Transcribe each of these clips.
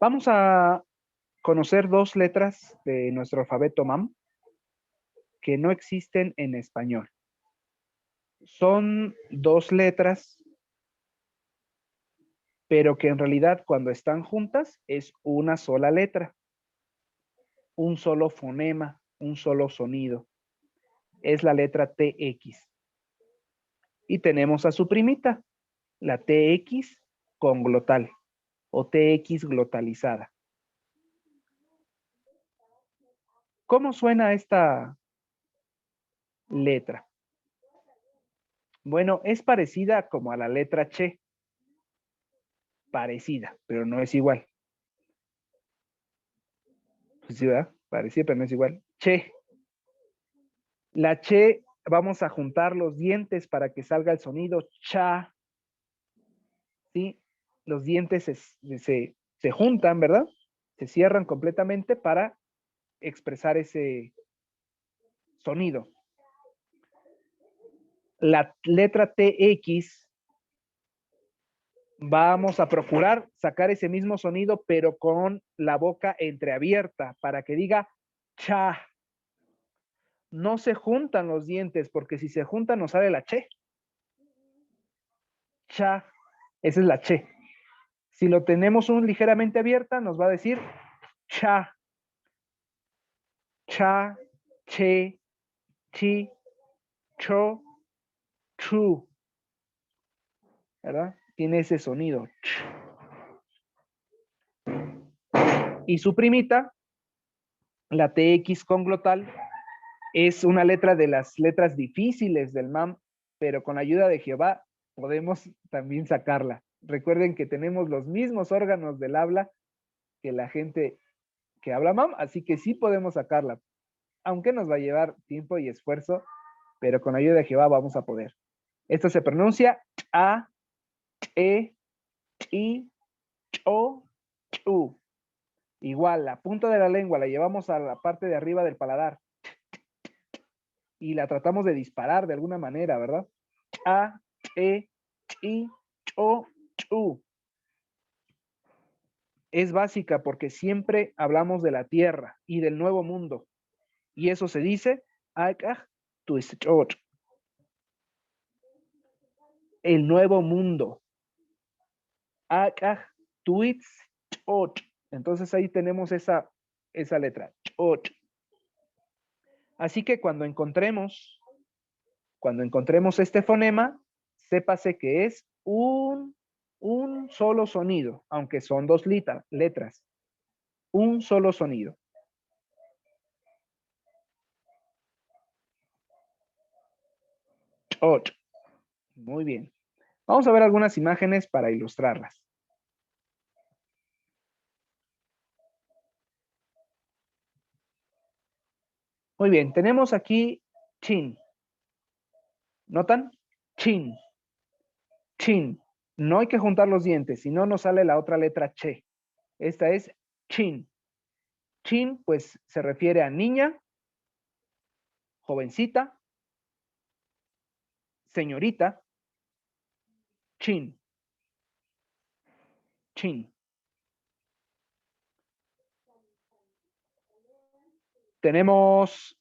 Vamos a conocer dos letras de nuestro alfabeto MAM que no existen en español. Son dos letras, pero que en realidad cuando están juntas es una sola letra, un solo fonema, un solo sonido. Es la letra TX. Y tenemos a su primita, la TX conglotal o TX glotalizada. ¿Cómo suena esta letra? Bueno, es parecida como a la letra Che. Parecida, pero no es igual. Pues sí, ¿verdad? Parecida, pero no es igual. Che. La Che, vamos a juntar los dientes para que salga el sonido cha. ¿Sí? Los dientes se juntan, ¿verdad? Se cierran completamente para expresar ese sonido. La letra TX, vamos a procurar sacar ese mismo sonido, pero con la boca entreabierta para que diga cha. No se juntan los dientes, porque si se juntan nos sale la che. Cha, esa es la che. Si lo tenemos un ligeramente abierta, nos va a decir cha. Cha, che, chi, cho, chu. ¿Verdad? Tiene ese sonido. Y su primita, la TX conglotal, es una letra de las letras difíciles del MAM, pero con la ayuda de Jehová podemos también sacarla. Recuerden que tenemos los mismos órganos del habla que la gente que habla MAM, así que sí podemos sacarla, aunque nos va a llevar tiempo y esfuerzo, pero con la ayuda de Jehová vamos a poder. Esto se pronuncia a, e, i, cho, chu. Igual, la punta de la lengua la llevamos a la parte de arriba del paladar y la tratamos de disparar de alguna manera, ¿verdad? A, e, i, cho, chu. Es básica porque siempre hablamos de la tierra y del nuevo mundo. Y eso se dice, el nuevo mundo. Entonces ahí tenemos esa letra. Así que cuando encontremos este fonema, sépase que es un solo sonido, aunque son dos letras. Un solo sonido. Muy bien. Vamos a ver algunas imágenes para ilustrarlas. Muy bien, tenemos aquí chin. ¿Notan? Chin. Chin. No hay que juntar los dientes, si no nos sale la otra letra che. Esta es chin. Chin, pues se refiere a niña, jovencita, señorita. Chin. Chin. Tenemos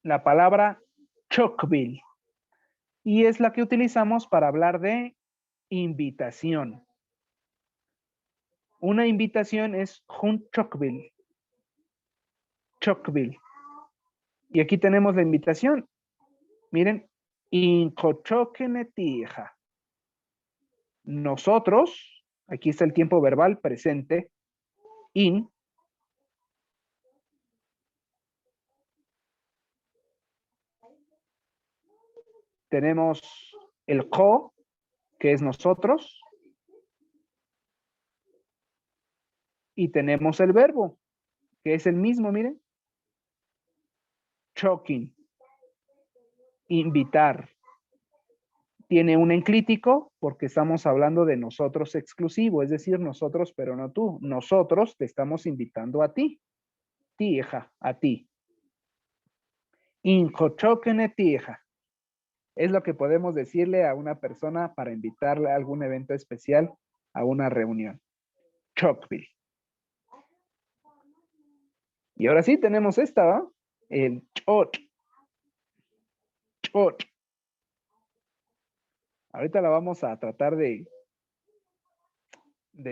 la palabra chocbil y es la que utilizamos para hablar de invitación. Una invitación es hun chocbil. Chocbil. Y aquí tenemos la invitación. Miren, incochoquenetija. Nosotros, aquí está el tiempo verbal presente, in. Tenemos el co, que es nosotros. Y tenemos el verbo, que es el mismo, miren. Choking. Invitar. Tiene un enclítico porque estamos hablando de nosotros exclusivo, es decir, nosotros, pero no tú. Nosotros te estamos invitando a ti. Tija, a ti. Incochoquenetija. Es lo que podemos decirle a una persona para invitarle a algún evento especial, a una reunión. Chocville. Y ahora sí tenemos esta, ¿va? El chot. Chot. Ahorita la vamos a tratar de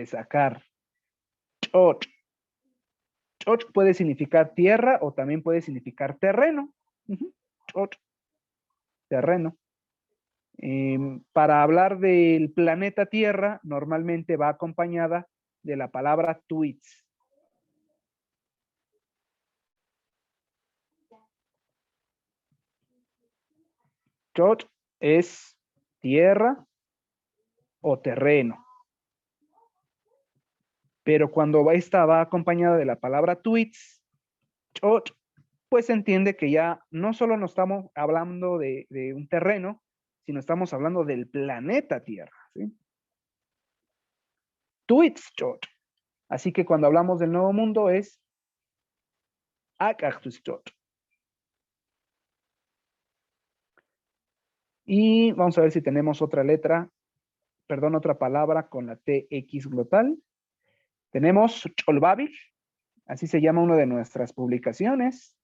sacar. Chot. Chot puede significar tierra o también puede significar terreno. Chot. Terreno. Para hablar del planeta Tierra, normalmente va acompañada de la palabra tweets. Chot es tierra o terreno. Pero cuando esta va acompañada de la palabra tweets, chot, pues se entiende que ya no solo nos estamos hablando de un terreno, sino estamos hablando del planeta Tierra. ¿Sí? Tweets chot. Así que cuando hablamos del nuevo mundo es akachtus chot. Y vamos a ver si tenemos otra letra, perdón, otra palabra con la TX glotal. Tenemos Cholbabil, así se llama una de nuestras publicaciones.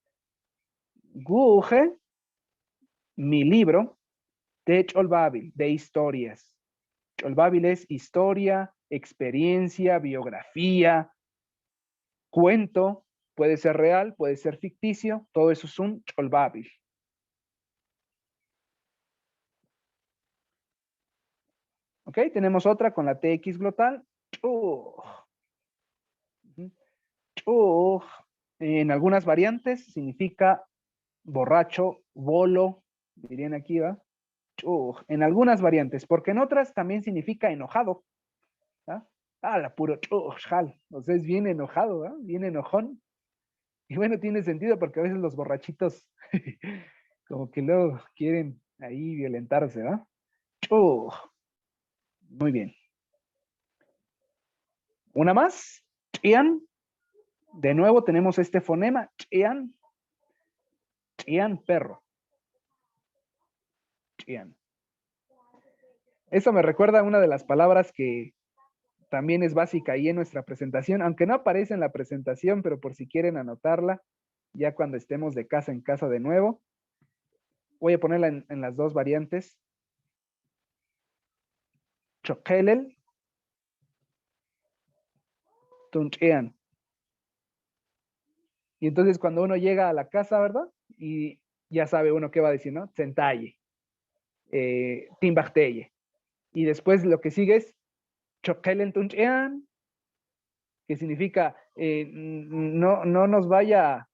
Guge, mi libro, de Cholbabil, de historias. Cholbabil es historia, experiencia, biografía, cuento, puede ser real, puede ser ficticio, todo eso es un Cholbabil. Ok, tenemos otra con la TX glotal. En algunas variantes significa borracho, bolo, dirían aquí, ¿va? En algunas variantes, porque en otras también significa enojado. ¿Ah? La puro jal. O sea, es bien enojado, ¿va? Bien enojón. Y bueno, tiene sentido porque a veces los borrachitos como que luego quieren ahí violentarse, ¿va? Muy bien. Una más. Chian. De nuevo tenemos este fonema. Chian. Chian, perro. Chian. Eso me recuerda a una de las palabras que también es básica ahí en nuestra presentación, aunque no aparece en la presentación, pero por si quieren anotarla, ya cuando estemos de casa en casa de nuevo. Voy a ponerla en las dos variantes. Chokelel. Tunchean. Y entonces cuando uno llega a la casa, ¿verdad? Y ya sabe uno qué va a decir, ¿no? Sentaye. Timbacteye. Y después lo que sigue es Chokelen Tunchean, que significa no nos vaya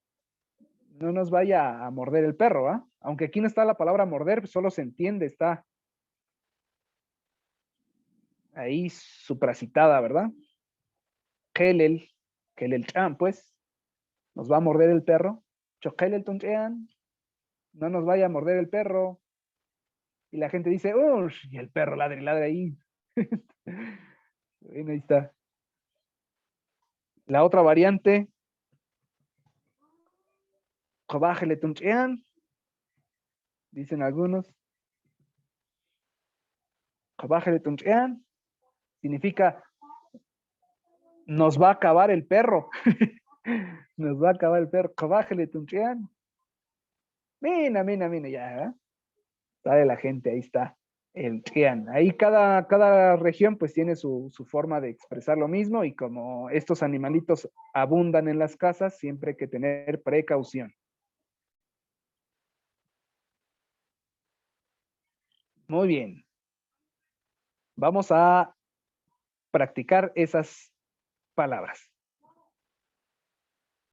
a morder el perro, ¿ah? Aunque aquí no está la palabra morder, solo se entiende, está ahí supracitada, ¿verdad? Kelel chan, pues, nos va a morder el perro. Chokelel tunchean, no nos vaya a morder el perro. Y la gente dice, uff, y el perro ladre y ladre ahí. Bueno, ahí está. La otra variante, Kobajele tunchean, dicen algunos. Kobajele tunchean, significa nos va a acabar el perro. Nos va a acabar el perro. Kobajele tunchean. Mina, ya, ¿eh? Sale la gente, ahí está. El Tian. Ahí cada región pues tiene su forma de expresar lo mismo y como estos animalitos abundan en las casas, siempre hay que tener precaución. Muy bien. Vamos a practicar esas palabras.